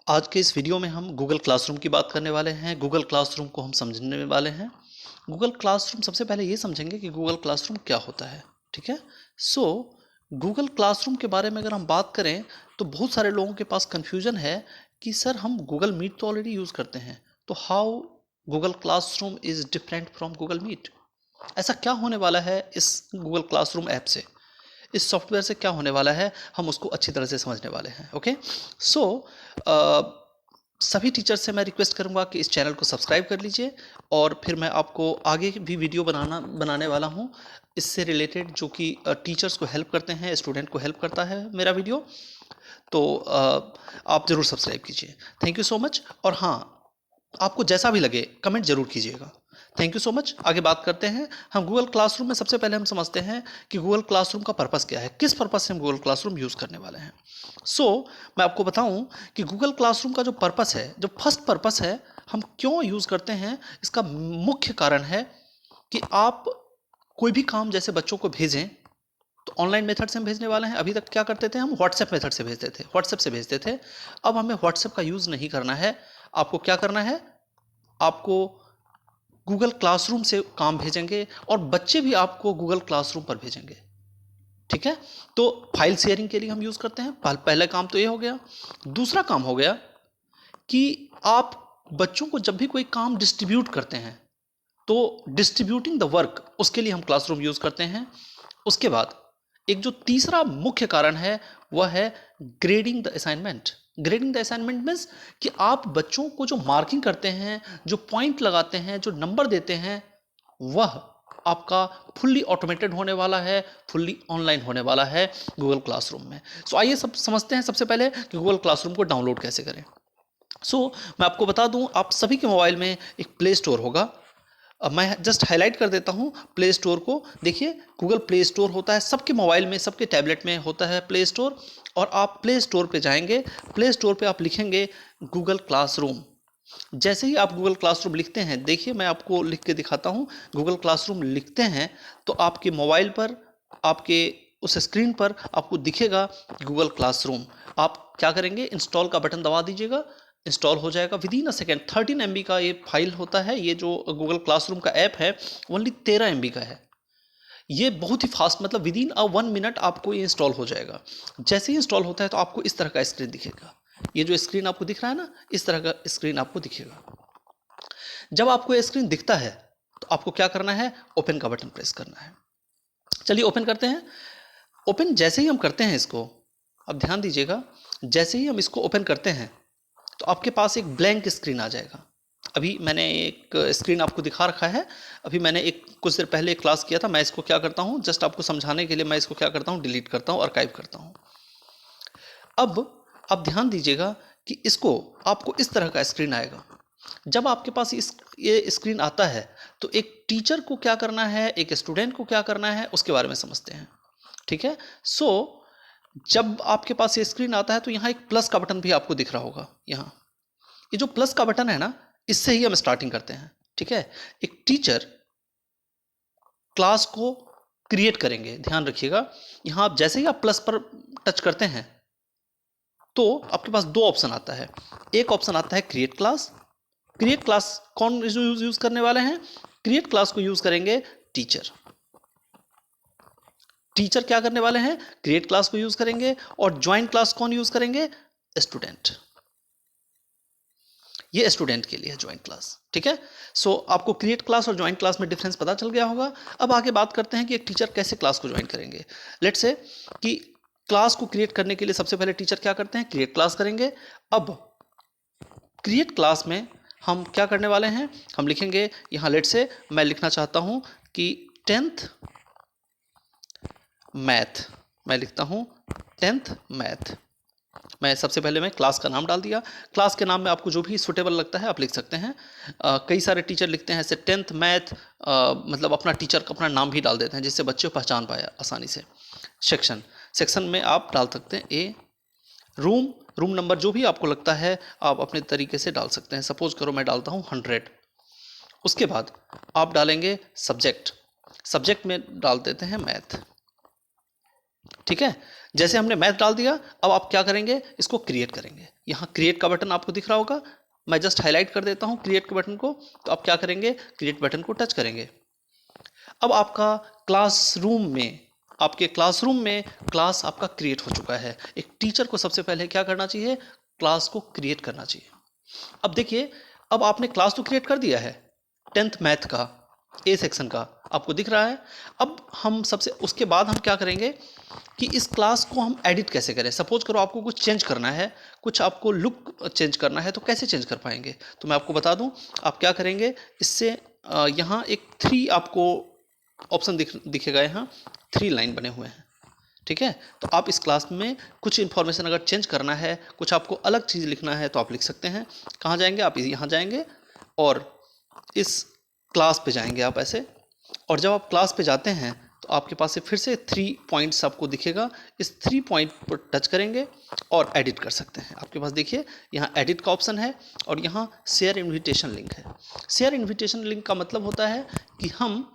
आज के इस वीडियो में हम गूगल क्लासरूम की बात करने वाले हैं। गूगल क्लासरूम को हम समझने वाले हैं। गूगल क्लासरूम सबसे पहले ये समझेंगे कि गूगल क्लासरूम क्या होता है। ठीक है। सो गूगल क्लासरूम के बारे में अगर हम बात करें तो बहुत सारे लोगों के पास कन्फ्यूजन है कि सर हम गूगल मीट तो ऑलरेडी यूज़ करते हैं, तो how Google classroom is different from Google Meet. ऐसा क्या होने वाला है इस गूगल क्लासरूम ऐप से, इस सॉफ्टवेयर से क्या होने वाला है, हम उसको अच्छी तरह से समझने वाले हैं। ओके। सो सभी टीचर से मैं रिक्वेस्ट करूंगा कि इस चैनल को सब्सक्राइब कर लीजिए और फिर मैं आपको आगे भी वीडियो बनाने वाला हूं इससे रिलेटेड, जो कि टीचर्स को हेल्प करते हैं, स्टूडेंट को हेल्प करता है मेरा वीडियो। तो आप ज़रूर सब्सक्राइब कीजिए। Thank you so much. और हाँ, आपको जैसा भी लगे कमेंट जरूर कीजिएगा। Thank you so much. आगे बात करते हैं हम गूगल क्लासरूम में। सबसे पहले हम समझते हैं कि गूगल क्लासरूम का पर्पस क्या है, किस पर्पस से हम गूगल क्लासरूम यूज़ करने वाले हैं। मैं आपको बताऊं कि गूगल क्लासरूम का जो पर्पस है, जो फर्स्ट पर्पस है, हम क्यों यूज़ करते हैं, इसका मुख्य कारण है कि आप कोई भी काम जैसे बच्चों को भेजें तो ऑनलाइन मेथड से हम भेजने वाले हैं। अभी तक क्या करते थे, हम व्हाट्सएप मेथड से भेजते थे, व्हाट्सएप से भेजते थे। अब हमें व्हाट्सएप का यूज़ नहीं करना है। आपको क्या करना है, आपको गूगल क्लासरूम से काम भेजेंगे और बच्चे भी आपको गूगल क्लासरूम पर भेजेंगे। ठीक है। तो फाइल शेयरिंग के लिए हम यूज़ करते हैं। पहला काम तो ये हो गया। दूसरा काम हो गया कि आप बच्चों को जब भी कोई काम डिस्ट्रीब्यूट करते हैं तो डिस्ट्रीब्यूटिंग द वर्क, उसके लिए हम क्लासरूम यूज़ करते हैं। उसके बाद एक जो तीसरा मुख्य कारण है वह है grading the assignment. Grading the assignment means कि आप बच्चों को जो मार्किंग करते हैं, जो पॉइंट लगाते हैं, जो नंबर देते हैं, वह आपका फुल्ली ऑटोमेटेड होने वाला है, फुल्ली ऑनलाइन होने वाला है गूगल क्लासरूम में। आइए सब समझते हैं सबसे पहले कि गूगल क्लासरूम को डाउनलोड कैसे करें। मैं आपको बता दूं, आप सभी के मोबाइल में एक प्ले स्टोर होगा। अब मैं जस्ट हाईलाइट कर देता हूँ प्ले स्टोर को। देखिए, गूगल प्ले स्टोर होता है सबके मोबाइल में, सबके टैबलेट में होता है प्ले स्टोर। और आप प्ले स्टोर पे जाएंगे, प्ले स्टोर पे आप लिखेंगे गूगल क्लासरूम। जैसे ही आप गूगल क्लासरूम लिखते हैं, देखिए मैं आपको लिख के दिखाता हूँ, गूगल क्लासरूम लिखते हैं तो आपके मोबाइल पर, आपके उस स्क्रीन पर आपको दिखेगा गूगल क्लासरूम। आप क्या करेंगे, इंस्टॉल का बटन दबा दीजिएगा, इंस्टॉल हो जाएगा विदिन अ सेकेंड। 13 MB का ये फाइल होता है। ये जो गूगल क्लासरूम का ऐप है ओनली 13 MB का है। ये बहुत ही फास्ट, मतलब विदिन अ 1 मिनट आपको ये इंस्टॉल हो जाएगा। जैसे ही इंस्टॉल होता है तो आपको इस तरह का स्क्रीन दिखेगा। ये जो स्क्रीन आपको दिख रहा है ना, इस तरह का स्क्रीन आपको दिखेगा। जब आपको ये स्क्रीन दिखता है तो आपको क्या करना है, ओपन का बटन प्रेस करना है। चलिए ओपन करते हैं। ओपन जैसे ही हम करते हैं इसको, अब ध्यान दीजिएगा, जैसे ही हम इसको ओपन करते हैं तो आपके पास एक ब्लैंक स्क्रीन आ जाएगा। अभी मैंने एक स्क्रीन आपको दिखा रखा है। अभी मैंने एक कुछ देर पहले एक क्लास किया था। मैं इसको क्या करता हूँ, जस्ट आपको समझाने के लिए मैं इसको क्या करता हूँ, डिलीट करता हूँ, आर्काइव करता हूँ। अब आप ध्यान दीजिएगा कि इसको, आपको इस तरह का स्क्रीन आएगा। जब आपके पास ये स्क्रीन आता है तो एक टीचर को क्या करना है, एक स्टूडेंट को क्या करना है, उसके बारे में समझते हैं। ठीक है। जब आपके पास ये स्क्रीन आता है तो यहाँ एक प्लस का बटन भी आपको दिख रहा होगा। यहाँ ये जो प्लस का बटन है ना, इससे ही हम स्टार्टिंग करते हैं। ठीक है। एक टीचर क्लास को क्रिएट करेंगे, ध्यान रखिएगा। यहाँ आप जैसे ही आप प्लस पर टच करते हैं तो आपके पास दो ऑप्शन आता है। एक ऑप्शन आता है क्रिएट क्लास। क्रिएट क्लास कौन यूज करने वाले हैं, क्रिएट क्लास को यूज करेंगे टीचर। टीचर क्या करने वाले हैं, क्रिएट क्लास को यूज करेंगे। और ज्वाइन क्लास कौन यूज करेंगे, स्टूडेंट। ये स्टूडेंट के लिए है ज्वाइन क्लास। ठीक है। आपको क्रिएट क्लास और ज्वाइन क्लास में डिफरेंस पता चल गया होगा। अब आगे बात करते हैं कि एक टीचर कैसे क्लास को ज्वाइन करेंगे। लेट्स से कि क्लास को क्रिएट करने के लिए सबसे पहले टीचर क्या करते हैं, क्रिएट क्लास करेंगे। अब क्रिएट क्लास में हम क्या करने वाले हैं, हम लिखेंगे यहाँ, लेट से मैं लिखना चाहता हूँ कि 10th मैथ। मैं लिखता हूँ 10th मैथ। मैं सबसे पहले मैं क्लास का नाम डाल दिया। क्लास के नाम में आपको जो भी सुटेबल लगता है आप लिख सकते हैं। कई सारे टीचर लिखते हैं ऐसे 10th मैथ, मतलब अपना टीचर का अपना नाम भी डाल देते हैं जिससे बच्चे पहचान पाए आसानी से। सेक्शन, सेक्शन में आप डाल सकते हैं ए। रूम, रूम नंबर जो भी आपको लगता है आप अपने तरीके से डाल सकते हैं। सपोज करो मैं डालता हूँ 100। उसके बाद आप डालेंगे सब्जेक्ट। सब्जेक्ट में डाल देते हैं मैथ। ठीक है, जैसे हमने मैथ डाल दिया, अब आप क्या करेंगे, इसको क्रिएट करेंगे। यहाँ क्रिएट का बटन आपको दिख रहा होगा, मैं जस्ट हाईलाइट कर देता हूँ क्रिएट के बटन को। तो आप क्या करेंगे, क्रिएट बटन को टच करेंगे। अब आपका क्लासरूम में, आपके क्लासरूम में क्लास आपका क्रिएट हो चुका है। एक टीचर को सबसे पहले क्या करना चाहिए, क्लास को क्रिएट करना चाहिए। अब देखिए, अब आपने क्लास तो क्रिएट कर दिया है 10th मैथ का ए सेक्शन का, आपको दिख रहा है। अब हम सबसे उसके बाद हम क्या करेंगे कि इस क्लास को हम एडिट कैसे करें। सपोज करो आपको कुछ चेंज करना है, कुछ आपको लुक चेंज करना है, तो कैसे चेंज कर पाएंगे, तो मैं आपको बता दूं। आप क्या करेंगे, इससे यहाँ एक 3 आपको ऑप्शन दिखेगा, यहाँ 3 लाइन बने हुए हैं। ठीक है, तो आप इस क्लास में कुछ इन्फॉर्मेशन अगर चेंज करना है, कुछ आपको अलग चीज़ लिखना है, तो आप लिख सकते हैं। कहाँ जाएंगे आप, यहाँ जाएंगे और इस क्लास पे जाएंगे आप ऐसे। और जब आप क्लास पे जाते हैं तो आपके पास से फिर से 3 पॉइंट्स आपको दिखेगा, इस 3 पॉइंट पर टच करेंगे और एडिट कर सकते हैं। आपके पास देखिए यहाँ एडिट का ऑप्शन है और यहाँ शेयर इन्विटेशन लिंक है। शेयर इन्विटेशन लिंक का मतलब होता है कि हम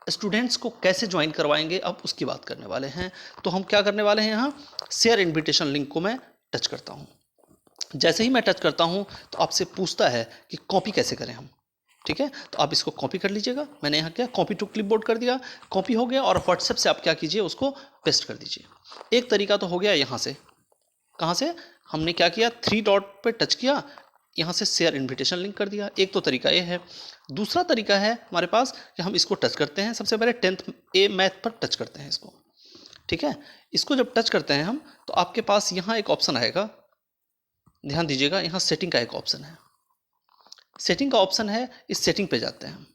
स्टूडेंट्स को कैसे ज्वाइन करवाएंगे, अब उसकी बात करने वाले हैं। तो हम क्या करने वाले हैं, यहाँ शेयर इन्विटेशन लिंक को मैं टच करता हूँ। जैसे ही मैं टच करता हूँ तो आपसे पूछता है कि कॉपी कैसे करें हम। ठीक है, तो आप इसको कॉपी कर लीजिएगा। मैंने यहाँ क्या कॉपी टू क्लिपबोर्ड कर दिया, कॉपी हो गया। और व्हाट्सएप से आप क्या कीजिए, उसको पेस्ट कर दीजिए। एक तरीका तो हो गया यहाँ से, कहाँ से हमने क्या किया, 3 डॉट पे टच किया, यहाँ से शेयर इन्विटेशन लिंक कर दिया। एक तो तरीका ये है। दूसरा तरीका है हमारे पास कि हम इसको टच करते हैं, सबसे पहले 10th ए मैथ पर टच करते हैं इसको। ठीक है, इसको जब टच करते हैं हम, तो आपके पास यहाँ एक ऑप्शन आएगा, ध्यान दीजिएगा, यहाँ सेटिंग का एक ऑप्शन है। सेटिंग का ऑप्शन है, इस सेटिंग पे जाते हैं।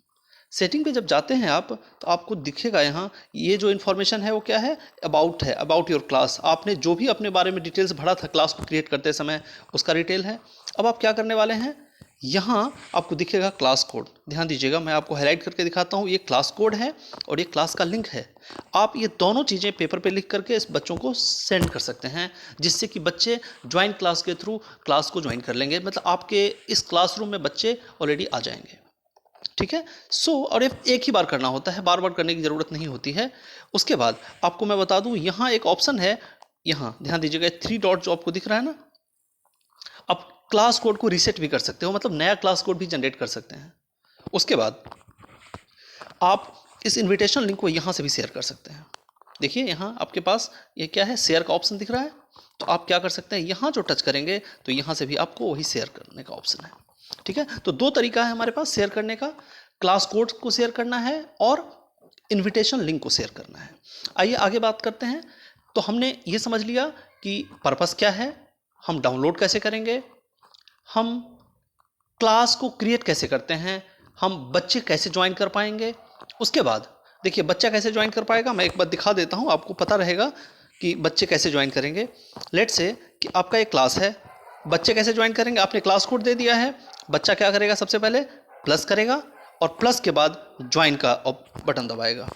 सेटिंग पे जब जाते हैं आप, तो आपको दिखेगा यहाँ ये जो इन्फॉर्मेशन है वो क्या है, अबाउट है, अबाउट योर क्लास। आपने जो भी अपने बारे में डिटेल्स भरा था क्लास को क्रिएट करते समय, उसका डिटेल है। अब आप क्या करने वाले हैं, यहाँ आपको दिखेगा क्लास कोड। ध्यान दीजिएगा, मैं आपको हाईलाइट करके दिखाता हूँ। ये क्लास कोड है और ये क्लास का लिंक है। आप ये दोनों चीज़ें पेपर पे लिख करके इस बच्चों को सेंड कर सकते हैं, जिससे कि बच्चे ज्वाइन क्लास के थ्रू क्लास को ज्वाइन कर लेंगे। मतलब आपके इस क्लासरूम में बच्चे ऑलरेडी आ जाएंगे। ठीक है, और एक ही बार करना होता है, बार बार करने की ज़रूरत नहीं होती है। उसके बाद आपको मैं बता दूं, यहाँ एक ऑप्शन है, यहाँ ध्यान दीजिएगा 3 डॉट जो आपको दिख रहा है ना, आप क्लास कोड को रीसेट भी कर सकते हो, मतलब नया क्लास कोड भी जनरेट कर सकते हैं। उसके बाद आप इस इन्विटेशन लिंक को यहाँ से भी शेयर कर सकते हैं। देखिए यहाँ आपके पास ये क्या है, शेयर का ऑप्शन दिख रहा है। तो आप क्या कर सकते हैं, यहाँ जो टच करेंगे तो यहाँ से भी आपको वही शेयर करने का ऑप्शन है। ठीक है, तो 2 तरीका है हमारे पास शेयर करने का, क्लास कोड को शेयर करना है और इन्विटेशन लिंक को शेयर करना है। आइए आगे बात करते हैं। तो हमने ये समझ लिया कि पर्पस क्या है, हम डाउनलोड कैसे करेंगे, हम क्लास को क्रिएट कैसे करते हैं, हम बच्चे कैसे ज्वाइन कर पाएंगे। उसके बाद देखिए बच्चा कैसे ज्वाइन कर पाएगा, मैं एक बार दिखा देता हूँ, आपको पता रहेगा कि बच्चे कैसे ज्वाइन करेंगे। लेट्स से कि आपका एक क्लास है, बच्चे कैसे ज्वाइन करेंगे, आपने क्लास कोड दे दिया है। बच्चा क्या करेगा, सबसे पहले प्लस करेगा और प्लस के बाद ज्वाइन का बटन दबाएगा।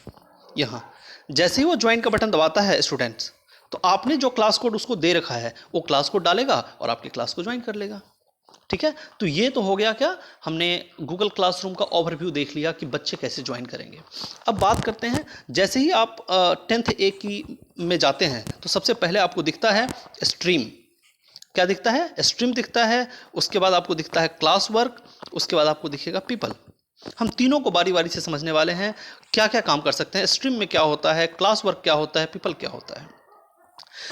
यहाँ जैसे ही वो ज्वाइन का बटन दबाता है स्टूडेंट्स, तो आपने जो क्लास कोड उसको दे रखा है वो क्लास कोड डालेगा और आपकी क्लास को ज्वाइन कर लेगा। ठीक है, तो ये तो हो गया क्या, हमने गूगल क्लासरूम का ओवरव्यू देख लिया कि बच्चे कैसे ज्वाइन करेंगे। अब बात करते हैं, जैसे ही आप 10th ए की में जाते हैं तो सबसे पहले आपको दिखता है स्ट्रीम। क्या दिखता है, स्ट्रीम दिखता है। उसके बाद आपको दिखता है क्लास वर्क, उसके बाद आपको दिखेगा पीपल। हम तीनों को बारी बारी से समझने वाले हैं, क्या क्या काम कर सकते हैं, स्ट्रीम में क्या होता है, क्लास वर्क क्या होता है, पीपल क्या होता है।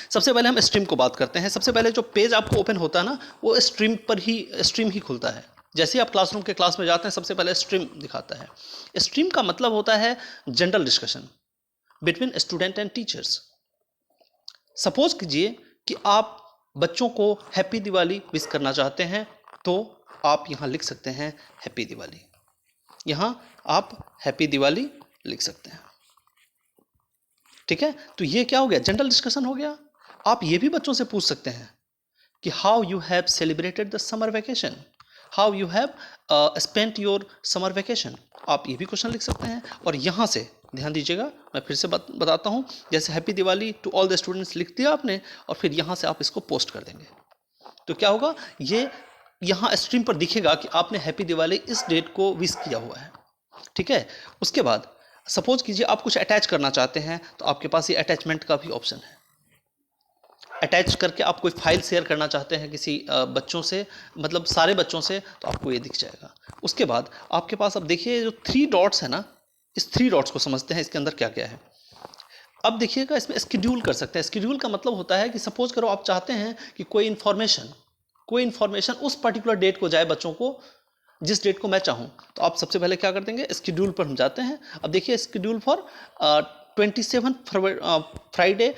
सबसे पहले हम स्ट्रीम को बात करते हैं। सबसे पहले जो पेज आपको ओपन होता है ना, वो स्ट्रीम ही खुलता है। जैसे ही आप क्लासरूम के क्लास में जाते हैं, सबसे पहले स्ट्रीम दिखाता है। स्ट्रीम का मतलब होता है general discussion between student and teachers. Suppose कीजिए कि आप बच्चों को हैप्पी दिवाली विश करना चाहते हैं, तो आप यहाँ लिख सकते हैं हैप्पी दिवाली। यहाँ आप हैप्पी दिवाली लिख सकते हैं। ठीक है, तो ये क्या हो गया, जनरल डिस्कशन हो गया। आप ये भी बच्चों से पूछ सकते हैं कि how you have celebrated the summer vacation, how you have spent your summer vacation, आप ये भी क्वेश्चन लिख सकते हैं। और यहाँ से ध्यान दीजिएगा, मैं फिर से बताता हूँ, जैसे happy Diwali to all the students लिख दिया आपने, और फिर यहाँ से आप इसको पोस्ट कर देंगे, तो क्या होगा, ये यहाँ स्ट्रीम पर दिखेगा कि आपने हैप्पी दिवाली इस डेट को विश किया हुआ है। ठीक है, उसके बाद सपोज कीजिए आप कुछ अटैच करना चाहते हैं तो आपके पास ये अटैचमेंट का भी ऑप्शन है। अटैच करके आप कोई फाइल शेयर करना चाहते हैं किसी बच्चों से, मतलब सारे बच्चों से, तो आपको ये दिख जाएगा। उसके बाद आपके पास अब देखिए जो 3 डॉट्स है ना, इस 3 डॉट्स को समझते हैं इसके अंदर क्या क्या है। अब देखिएगा इसमें स्केड्यूल कर सकते हैं। स्केड्यूल का मतलब होता है कि सपोज करो आप चाहते हैं कि कोई इन्फॉर्मेशन उस पर्टिकुलर डेट को जाए बच्चों को, जिस डेट को मैं चाहूँ, तो आप सबसे पहले क्या कर देंगे, स्केड्यूल पर हम जाते हैं। अब देखिए स्केड्यूल फॉर 27 फ्राइडे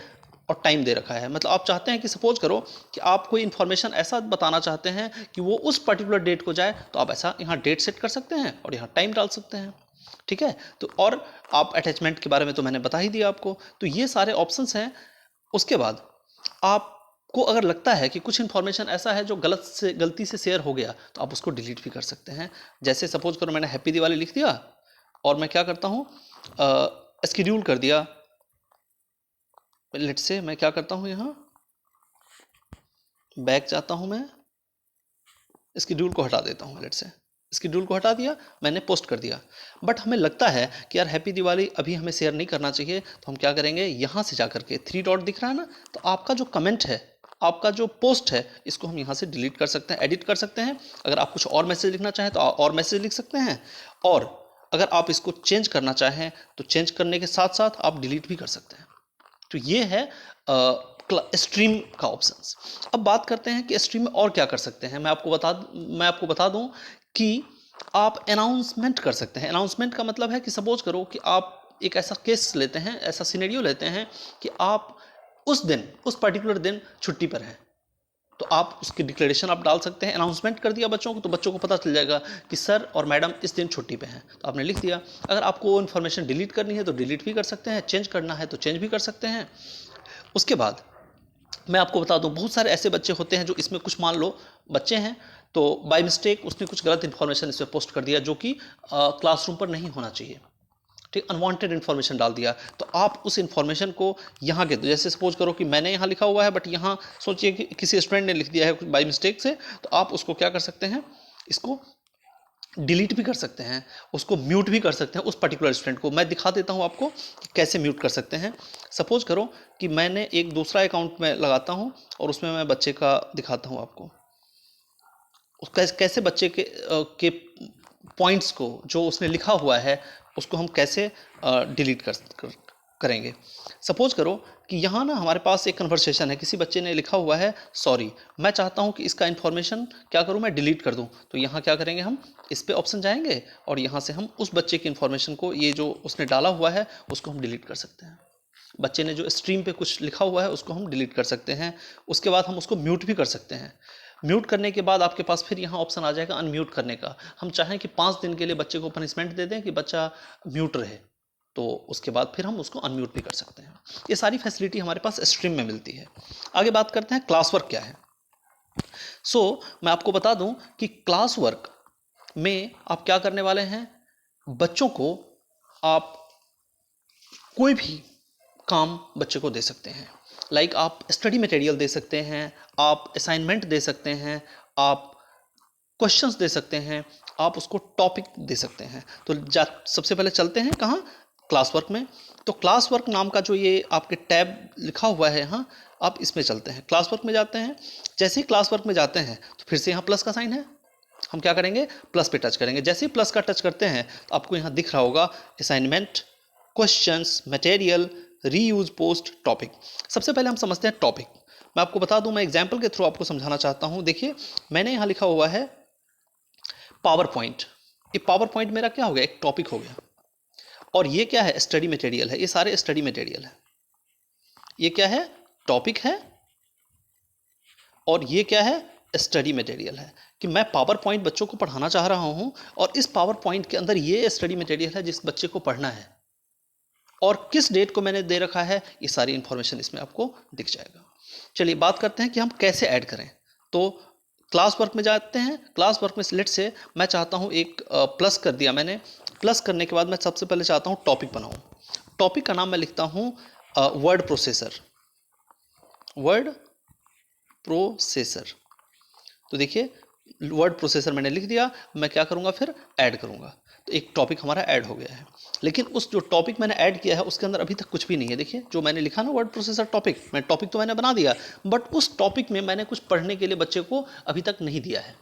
और टाइम दे रखा है। मतलब आप चाहते हैं कि सपोज करो कि आप कोई इन्फॉर्मेशन ऐसा बताना चाहते हैं कि वो उस पर्टिकुलर डेट को जाए, तो आप ऐसा यहाँ डेट सेट कर सकते हैं और यहाँ टाइम डाल सकते हैं। ठीक है, तो और आप अटैचमेंट के बारे में तो मैंने बता ही दिया आपको। तो ये सारे ऑप्शंस हैं। उसके बाद आपको अगर लगता है कि कुछ इन्फॉर्मेशन ऐसा है जो गलती से शेयर हो गया, तो आप उसको डिलीट भी कर सकते हैं। जैसे सपोज करो मैंने हैप्पी दिवाली लिख दिया और मैं क्या करता हूँ, स्केड्यूल कर दिया। लेट से मैं क्या करता हूँ, यहाँ बैक जाता हूँ, मैं स्केड्यूल को हटा देता हूँ। लेट से स्केड्यूल को हटा दिया, मैंने पोस्ट कर दिया। बट हमें लगता है कि यार हैप्पी दिवाली अभी हमें शेयर नहीं करना चाहिए, तो हम क्या करेंगे, यहाँ से जा करके 3 डॉट दिख रहा है ना, तो आपका जो कमेंट है, आपका जो पोस्ट है, इसको हम यहाँ से डिलीट कर सकते हैं, एडिट कर सकते हैं। अगर आप कुछ और मैसेज लिखना चाहें तो और मैसेज लिख सकते हैं, और अगर आप इसको चेंज करना चाहें तो चेंज करने के साथ साथ आप डिलीट भी कर सकते हैं। तो ये है स्ट्रीम का ऑप्शंस। अब बात करते हैं कि स्ट्रीम में और क्या कर सकते हैं। मैं आपको बता दूं कि आप अनाउंसमेंट कर सकते हैं। अनाउंसमेंट का मतलब है कि सपोज करो कि आप एक ऐसा केस लेते हैं, ऐसा सिनेरियो लेते हैं कि आप उस पर्टिकुलर दिन छुट्टी पर हैं, तो आप उसकी डिक्लेरेशन आप डाल सकते हैं। अनाउंसमेंट कर दिया बच्चों को, तो बच्चों को पता चल जाएगा कि सर और मैडम इस दिन छुट्टी पे हैं, तो आपने लिख दिया। अगर आपको वो इन्फॉर्मेशन डिलीट करनी है तो डिलीट भी कर सकते हैं, चेंज करना है तो चेंज भी कर सकते हैं। उसके बाद मैं आपको बता दूं, बहुत सारे ऐसे बच्चे होते हैं जो इसमें कुछ, मान लो बच्चे हैं तो बाय मिस्टेक उसने कुछ गलत इन्फॉर्मेशन इसमें पोस्ट कर दिया जो कि क्लासरूम पर नहीं होना चाहिए। ठीक, अनवांटेड इन्फॉर्मेशन डाल दिया, तो आप उस इन्फॉर्मेशन को यहाँ के, जैसे सपोज करो कि मैंने यहाँ लिखा हुआ है बट यहाँ सोचिए कि किसी स्टूडेंट ने लिख दिया है बाय मिस्टेक से, तो आप उसको क्या कर सकते हैं, इसको डिलीट भी कर सकते हैं, उसको म्यूट भी कर सकते हैं उस पर्टिकुलर स्टूडेंट को। मैं दिखा देता हूँ आपको कि कैसे म्यूट कर सकते हैं। सपोज करो कि मैंने एक दूसरा अकाउंट में लगाता हूँ और उसमें मैं बच्चे का दिखाता हूँ आपको, कैसे बच्चे के पॉइंट्स को जो उसने लिखा हुआ है उसको हम कैसे डिलीट करेंगे। सपोज करो कि यहाँ ना हमारे पास एक कन्वर्सेशन है, किसी बच्चे ने लिखा हुआ है सॉरी, मैं चाहता हूँ कि इसका इन्फॉर्मेशन क्या करूँ, मैं डिलीट कर दूँ। तो यहाँ क्या करेंगे, हम इस पे ऑप्शन जाएंगे और यहाँ से हम उस बच्चे की इन्फॉर्मेशन को, ये जो उसने डाला हुआ है उसको हम डिलीट कर सकते हैं। बच्चे ने जो स्ट्रीम पे कुछ लिखा हुआ है उसको हम डिलीट कर सकते हैं। उसके बाद हम उसको म्यूट भी कर सकते हैं। म्यूट करने के बाद आपके पास फिर यहाँ ऑप्शन आ जाएगा अनम्यूट करने का। हम चाहें कि 5 दिन के लिए बच्चे को पनिशमेंट दे दें कि बच्चा म्यूट रहे, तो उसके बाद फिर हम उसको अनम्यूट भी कर सकते हैं। ये सारी फैसिलिटी हमारे पास स्ट्रीम में मिलती है। आगे बात करते हैं क्लास वर्क क्या है। मैं आपको बता दूं कि क्लास वर्क में आप क्या करने वाले हैं, बच्चों को आप कोई भी काम बच्चे को दे सकते हैं। लाइक आप स्टडी मटेरियल दे सकते हैं, आप असाइनमेंट दे सकते हैं, आप क्वेश्चंस दे सकते हैं, आप उसको टॉपिक दे सकते हैं। तो सबसे पहले चलते हैं कहाँ, क्लास वर्क में। तो क्लास वर्क नाम का जो ये आपके टैब लिखा हुआ है यहाँ, आप इसमें चलते हैं, क्लास वर्क में जाते हैं। जैसे ही क्लास वर्क में जाते हैं तो फिर से यहाँ प्लस का साइन है, हम क्या करेंगे, प्लस पे टच करेंगे। जैसे ही प्लस का टच करते हैं तो आपको यहाँ दिख रहा होगा assignment, questions, material, reuse, post, topic. सबसे पहले हम समझते हैं टॉपिक। मैं आपको बता दूं, मैं एग्जांपल के थ्रू आपको समझाना चाहता हूं। देखिए मैंने यहाँ लिखा हुआ है पावर पॉइंट। ये पावर पॉइंट मेरा क्या हो गया, एक टॉपिक हो गया। और ये क्या है, स्टडी मटेरियल है। ये सारे स्टडी मटेरियल है। ये क्या है, टॉपिक है, और ये क्या है, स्टडी मटेरियल है। कि मैं पावर पॉइंट बच्चों को पढ़ाना चाह रहा हूं और इस पावर पॉइंट के अंदर ये स्टडी मटेरियल है जिस बच्चे को पढ़ना है, और किस डेट को मैंने दे रखा है, ये सारी इंफॉर्मेशन इसमें आपको दिख जाएगा। चलिए बात करते हैं कि हम कैसे ऐड करें। तो क्लास वर्क में जाते हैं। क्लास वर्क में लेट से मैं चाहता हूं एक प्लस कर दिया मैंने। प्लस करने के बाद मैं सबसे पहले चाहता हूं टॉपिक बनाऊं। टॉपिक का नाम मैं लिखता हूं वर्ड प्रोसेसर। Word processor. तो देखिए वर्ड प्रोसेसर मैंने लिख दिया। मैं क्या करूंगा, फिर ऐड करूंगा। तो एक टॉपिक हमारा ऐड हो गया है। लेकिन उस जो टॉपिक मैंने ऐड किया है उसके अंदर अभी तक कुछ भी नहीं है। देखिए जो मैंने लिखा ना वर्ड प्रोसेसर टॉपिक, मैं टॉपिक तो मैंने बना दिया, बट उस टॉपिक में मैंने कुछ पढ़ने के लिए बच्चे को अभी तक नहीं दिया है।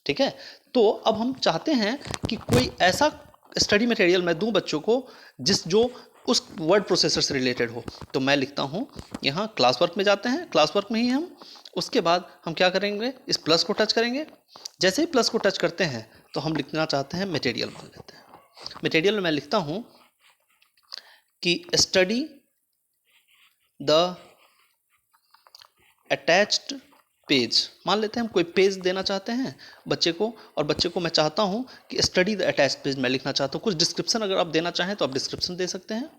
ठीक है, तो अब हम चाहते हैं कि कोई ऐसा स्टडी मटेरियल मैं दूं बच्चों को जो उस वर्ड प्रोसेसर से रिलेटेड हो। तो मैं लिखता हूं यहाँ क्लास वर्क में जाते हैं, क्लास वर्क में ही हम उसके बाद हम क्या करेंगे, इस प्लस को टच करेंगे। जैसे ही प्लस को टच करते हैं तो हम लिखना चाहते हैं मटेरियल मान लेते हैं। मटेरियल में मैं लिखता हूं कि स्टडी द अटैच्ड पेज, मान लेते हैं हम कोई पेज देना चाहते हैं बच्चे को, और बच्चे को मैं चाहता हूं कि स्टडी द अटैच्ड पेज मैं लिखना चाहता हूं। कुछ डिस्क्रिप्शन अगर आप देना चाहें तो आप डिस्क्रिप्शन दे सकते हैं,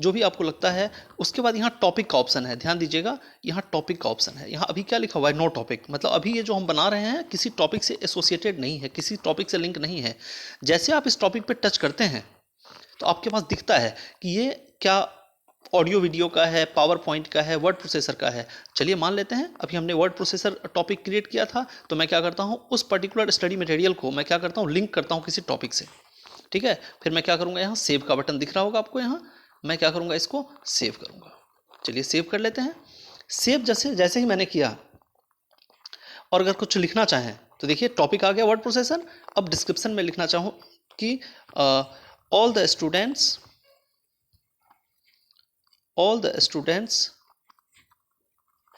जो भी आपको लगता है। उसके बाद यहाँ टॉपिक का ऑप्शन है, ध्यान दीजिएगा यहाँ टॉपिक का ऑप्शन है। यहाँ अभी क्या लिखा हुआ है, नो टॉपिक, मतलब अभी ये जो हम बना रहे हैं किसी टॉपिक से एसोसिएटेड नहीं है, किसी टॉपिक से लिंक नहीं है। जैसे आप इस टॉपिक पे टच करते हैं तो आपके पास दिखता है कि ये क्या ऑडियो वीडियो का है, पावर पॉइंट का है, वर्ड प्रोसेसर का है। चलिए मान लेते हैं अभी हमने वर्ड प्रोसेसर टॉपिक क्रिएट किया था, तो मैं क्या करता हूँ उस पर्टिकुलर स्टडी मटेरियल को मैं क्या करता हूँ, लिंक करता हूँ किसी टॉपिक से। ठीक है, फिर मैं क्या करूँगा, यहाँ सेव का बटन दिख रहा होगा आपको, यहाँ मैं क्या करूँगा, इसको सेव करूँगा। चलिए सेव कर लेते हैं। सेव जैसे ही मैंने किया, और अगर कुछ लिखना चाहें तो देखिए टॉपिक आ गया वर्ड प्रोसेसर। अब डिस्क्रिप्शन में लिखना चाहूँ कि all the students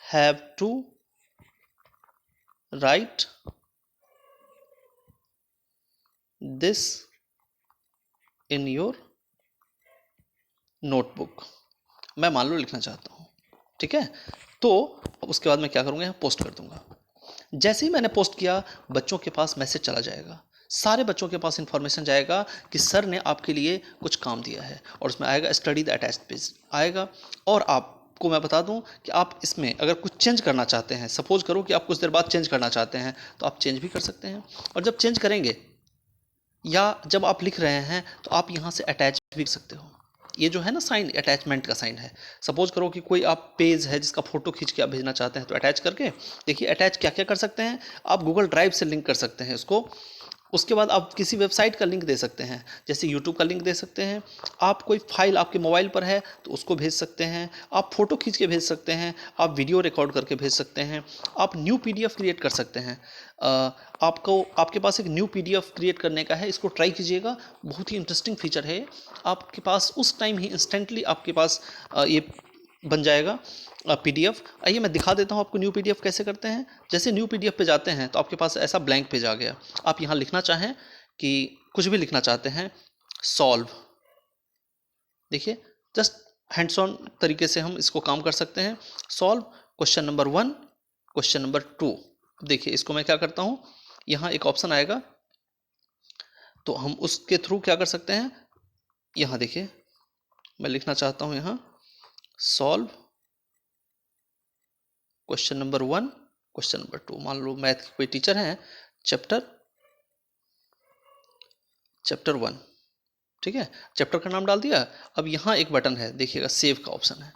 have to write this in your notebook, मैं मान लो लिखना चाहता हूँ। ठीक है, तो उसके बाद मैं क्या करूँगा, यहाँ पोस्ट कर दूंगा। जैसे ही मैंने पोस्ट किया बच्चों के पास मैसेज चला जाएगा, सारे बच्चों के पास इंफॉर्मेशन जाएगा कि सर ने आपके लिए कुछ काम दिया है, और उसमें आएगा स्टडी द अटैच्ड पेज आएगा। और आपको मैं बता दूं कि आप इसमें अगर कुछ चेंज करना चाहते हैं, सपोज करो कि आप कुछ देर बाद चेंज करना चाहते हैं, तो आप चेंज भी कर सकते हैं। और जब चेंज करेंगे या जब आप लिख रहे हैं तो आप यहाँ से अटैच भी कर सकते हो। ये जो है ना साइन, अटैचमेंट का साइन है। सपोज करो कि कोई आप पेज है जिसका फोटो खींच के आप भेजना चाहते हैं, तो अटैच करके देखिए अटैच क्या क्या कर सकते हैं आप, गूगल ड्राइव से लिंक कर सकते हैं इसको। उसके बाद आप किसी वेबसाइट का लिंक दे सकते हैं, जैसे यूट्यूब का लिंक दे सकते हैं। आप कोई फाइल आपके मोबाइल पर है तो उसको भेज सकते हैं, आप फोटो खींच के भेज सकते हैं, आप वीडियो रिकॉर्ड करके भेज सकते हैं, आप न्यू पीडीएफ क्रिएट कर सकते हैं। आपको आपके पास एक न्यू पीडीएफ क्रिएट करने का है, इसको ट्राई कीजिएगा, बहुत ही इंटरेस्टिंग फीचर है। आपके पास उस टाइम ही इंस्टेंटली आपके पास ये बन जाएगा पीडीएफ। आइए मैं दिखा देता हूँ आपको न्यू पीडीएफ कैसे करते हैं। जैसे न्यू पीडीएफ पे जाते हैं तो आपके पास ऐसा ब्लैंक पेज आ गया। आप यहाँ लिखना चाहें कि कुछ भी लिखना चाहते हैं, सॉल्व, देखिए जस्ट हैंड्स ऑन तरीके से हम इसको काम कर सकते हैं। Solve question number 1, question number 2। देखिए इसको मैं क्या करता हूँ, यहाँ एक ऑप्शन आएगा तो हम उसके थ्रू क्या कर सकते हैं, यहाँ देखिए मैं लिखना चाहता हूँ यहाँ solve question number 1, question number 2। मान लो मैथ के कोई टीचर हैं, चैप्टर 1, ठीक है, चैप्टर का नाम डाल दिया। अब यहाँ एक बटन है देखिएगा, सेव का ऑप्शन है।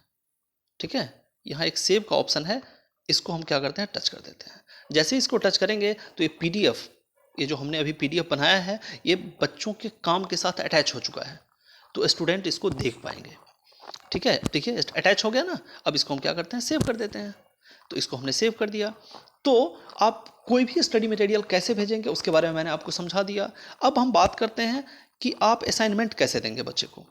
ठीक है, यहाँ एक सेव का ऑप्शन है, इसको हम क्या करते हैं, टच कर देते हैं। जैसे इसको टच करेंगे तो ये पीडीएफ, ये जो हमने अभी पीडीएफ बनाया है, ये बच्चों के काम के साथ अटैच हो चुका है, तो स्टूडेंट इसको देख पाएंगे। ठीक है, अटैच हो गया ना। अब इसको हम क्या करते हैं, सेव कर देते हैं। तो इसको हमने सेव कर दिया। तो आप कोई भी स्टडी मटेरियल कैसे भेजेंगे उसके बारे में मैंने आपको समझा दिया। अब हम बात करते हैं कि आप असाइनमेंट कैसे देंगे बच्चे को।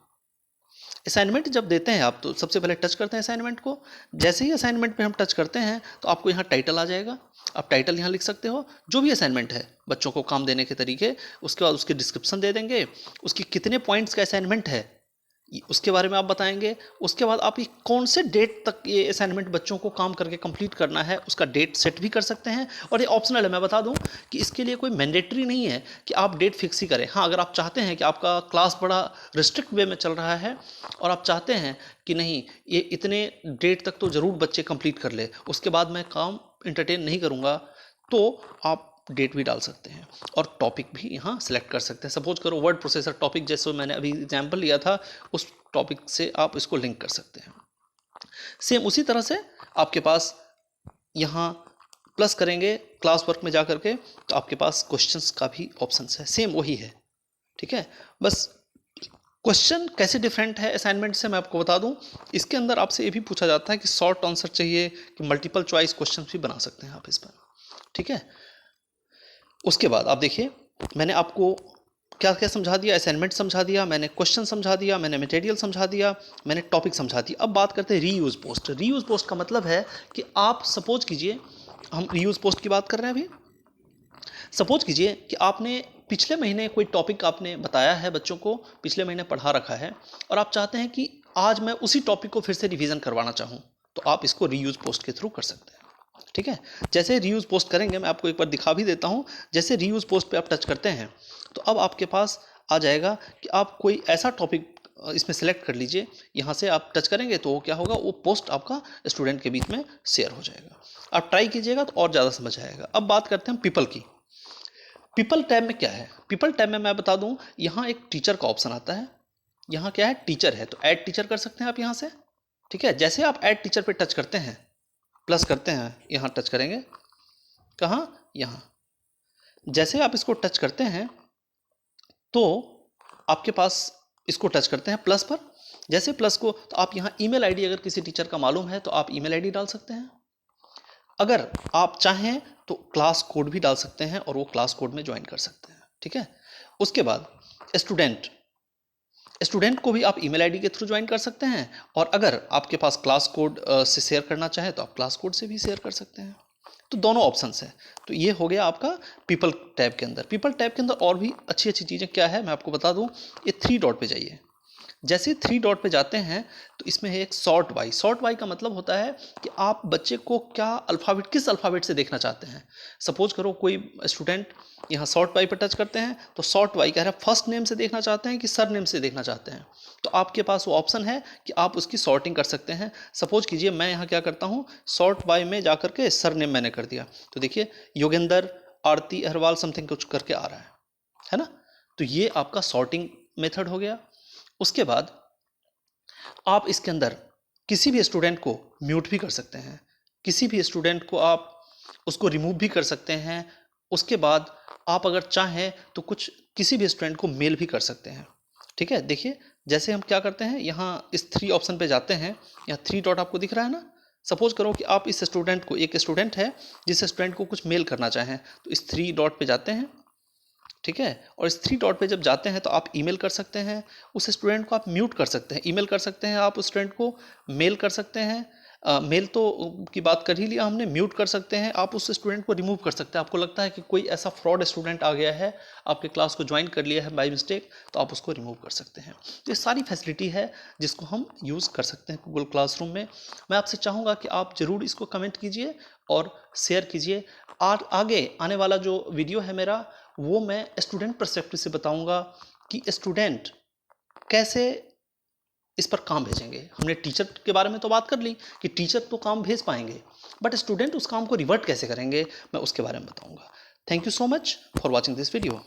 असाइनमेंट जब देते हैं आप तो सबसे पहले टच करते हैं असाइनमेंट को। जैसे ही असाइनमेंट पे हम टच करते हैं तो आपको यहाँ टाइटल आ जाएगा, आप टाइटल यहाँ लिख सकते हो, जो भी असाइनमेंट है बच्चों को काम देने के तरीके। उसके बाद उसके डिस्क्रिप्शन दे देंगे, उसकी कितने पॉइंट्स का असाइनमेंट है उसके बारे में आप बताएंगे। उसके बाद आप ये कौन से डेट तक ये असाइनमेंट बच्चों को काम करके कंप्लीट करना है उसका डेट सेट भी कर सकते हैं। और ये ऑप्शनल है, मैं बता दूं कि इसके लिए कोई मैंडेटरी नहीं है कि आप डेट फिक्स ही करें। हाँ, अगर आप चाहते हैं कि आपका क्लास बड़ा रिस्ट्रिक्ट वे में चल रहा है और आप चाहते हैं कि नहीं ये इतने डेट तक तो ज़रूर बच्चे कंप्लीट कर ले, उसके बाद मैं काम इंटरटेन नहीं करूँगा, तो आप डेट भी डाल सकते हैं और टॉपिक भी यहाँ सेलेक्ट कर सकते हैं। सपोज करो वर्ड प्रोसेसर टॉपिक, जैसे मैंने अभी एग्जांपल लिया था, उस टॉपिक से आप इसको लिंक कर सकते हैं। सेम उसी तरह से आपके पास यहाँ प्लस करेंगे क्लास वर्क में जा करके, तो आपके पास क्वेश्चंस का भी ऑप्शन है, सेम वही है। ठीक है, बस क्वेश्चन कैसे डिफरेंट है असाइनमेंट से मैं आपको बता दूं। इसके अंदर आपसे ये भी पूछा जाता है कि शॉर्ट आंसर चाहिए कि मल्टीपल चॉइस क्वेश्चन भी बना सकते हैं आप इस पर, ठीक है। उसके बाद आप देखिए, मैंने आपको क्या क्या समझा दिया, असाइनमेंट समझा दिया, मैंने क्वेश्चन समझा दिया, मैंने मटेरियल समझा दिया, मैंने टॉपिक समझा दिया। अब बात करते हैं रीयूज पोस्ट। रीयूज पोस्ट का मतलब है कि आप सपोज कीजिए, हम रीयूज पोस्ट की बात कर रहे हैं अभी। सपोज कीजिए कि आपने पिछले महीने कोई टॉपिक आपने बताया है बच्चों को, पिछले महीने पढ़ा रखा है, और आप चाहते हैं कि आज मैं उसी टॉपिक को फिर से रिवीजन करवाना चाहूँ, तो आप इसको रीयूज पोस्ट के थ्रू कर सकते हैं, ठीक है। जैसे रीयूज पोस्ट करेंगे, मैं आपको एक बार दिखा भी देता हूँ। जैसे रीयूज पोस्ट पे आप टच करते हैं तो अब आपके पास आ जाएगा कि आप कोई ऐसा टॉपिक इसमें सेलेक्ट कर लीजिए। यहाँ से आप टच करेंगे तो क्या होगा, वो पोस्ट आपका स्टूडेंट के बीच में शेयर हो जाएगा। आप ट्राई कीजिएगा तो और ज़्यादा समझ आएगा। अब बात करते हैं पीपल की। पीपल टैब में क्या है, पीपल टैब में मैं बता दूं, यहाँ एक टीचर का ऑप्शन आता है। यहाँ क्या है, टीचर है, तो ऐड टीचर कर सकते हैं आप यहाँ से, ठीक है। जैसे आप ऐड टीचर पे टच करते हैं, प्लस करते हैं, यहाँ टच करेंगे, कहाँ, यहाँ। जैसे आप इसको टच करते हैं तो आपके पास, इसको टच करते हैं प्लस पर, जैसे प्लस को, तो आप यहाँ ईमेल आईडी अगर किसी टीचर का मालूम है तो आप ईमेल आईडी डाल सकते हैं। अगर आप चाहें तो क्लास कोड भी डाल सकते हैं और वो क्लास कोड में ज्वाइन कर सकते हैं, ठीक है। उसके बाद स्टूडेंट को भी आप ईमेल आईडी के थ्रू ज्वाइन कर सकते हैं, और अगर आपके पास क्लास कोड से शेयर करना चाहे तो आप क्लास कोड से भी शेयर कर सकते हैं। तो दोनों ऑप्शंस हैं। तो ये हो गया आपका पीपल टैब के अंदर। पीपल टैब के अंदर और भी अच्छी अच्छी चीज़ें क्या है मैं आपको बता दूं। ये 3 डॉट पे जाइए। जैसे 3 डॉट पे जाते हैं तो इसमें है एक सॉर्ट बाई। सॉर्ट बाई का मतलब होता है कि आप बच्चे को क्या अल्फ़ाबेट, किस अल्फ़ाबेट से देखना चाहते हैं। सपोज करो कोई स्टूडेंट यहाँ सॉर्ट बाई पर टच करते हैं तो सॉर्ट बाई कह रहा है फर्स्ट नेम से देखना चाहते हैं कि सर नेम से देखना चाहते हैं, तो आपके पास वो ऑप्शन है कि आप उसकी सॉर्टिंग कर सकते हैं। सपोज कीजिए मैं यहाँ क्या करता हूँ, सॉर्ट बाई में जा करके सर नेम मैंने कर दिया, तो देखिए योगेंद्र आरती अहरवाल समथिंग कुछ करके आ रहा है ना। तो ये आपका सॉर्टिंग मेथड हो गया। उसके बाद आप इसके अंदर किसी भी स्टूडेंट को म्यूट भी कर सकते हैं, किसी भी स्टूडेंट को आप उसको रिमूव भी कर सकते हैं। उसके बाद आप अगर चाहें तो कुछ किसी भी स्टूडेंट को मेल भी कर सकते हैं, ठीक है। देखिए जैसे हम क्या करते हैं, यहाँ इस 3 ऑप्शन पे जाते हैं, यहाँ 3 डॉट आपको दिख रहा है ना। सपोज करो कि आप इस स्टूडेंट को, एक स्टूडेंट है जिस स्टूडेंट को कुछ मेल करना चाहें, तो इस 3 डॉट पे जाते हैं, ठीक है। और इस 3 डॉट पे जब जाते हैं तो आप ईमेल कर सकते हैं, उस स्टूडेंट को आप म्यूट कर सकते हैं, ईमेल कर सकते हैं, आप उस स्टूडेंट को मेल कर सकते हैं। मेल तो की बात कर ही लिया हमने, म्यूट कर सकते हैं, आप उस स्टूडेंट को रिमूव कर सकते हैं। आपको लगता है कि कोई ऐसा फ्रॉड स्टूडेंट आ गया है, आपके क्लास को ज्वाइन कर लिया है बाय मिस्टेक, तो आप उसको रिमूव कर सकते हैं। तो ये सारी फैसिलिटी है जिसको हम यूज़ कर सकते हैं गूगल क्लासरूम में। मैं आपसे चाहूँगा कि आप ज़रूर इसको कमेंट कीजिए और शेयर कीजिए। आगे आने वाला जो वीडियो है मेरा, वो मैं स्टूडेंट पर्सपेक्टिव से बताऊंगा कि स्टूडेंट कैसे इस पर काम भेजेंगे। हमने टीचर के बारे में तो बात कर ली कि टीचर तो काम भेज पाएंगे, बट स्टूडेंट उस काम को रिवर्ट कैसे करेंगे, मैं उसके बारे में बताऊंगा। Thank you so much for watching this video.